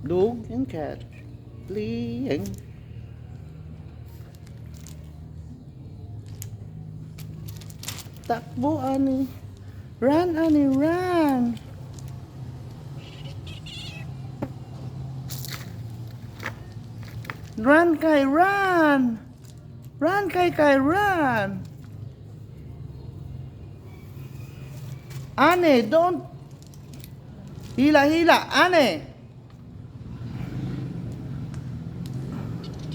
Dog and cat playing. Takbo, ani. Run, ani, run. Run, Kai, run. Run, Kai, run. Ane, don't. Hila, hila, Ane.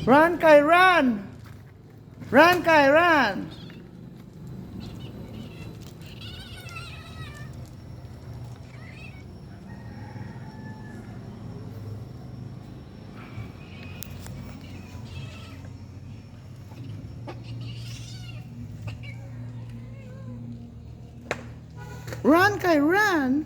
Run, Kai, run. Run, Kai, run. Run, Kai, run.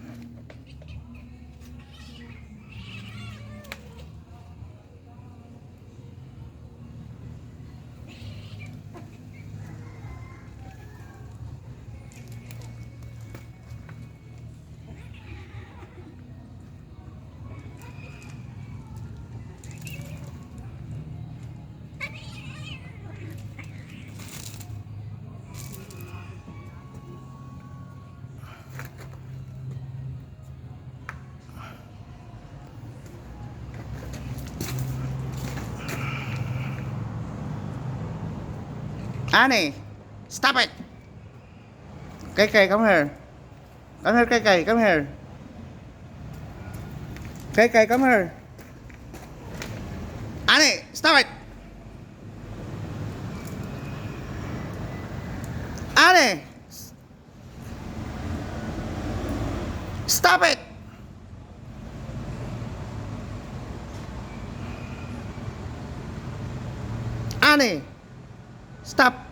Annie, stop it. Kai, come here. Come here, Kai, come here. Kai, come here. Annie, stop it. Annie, stop it. Annie, stop.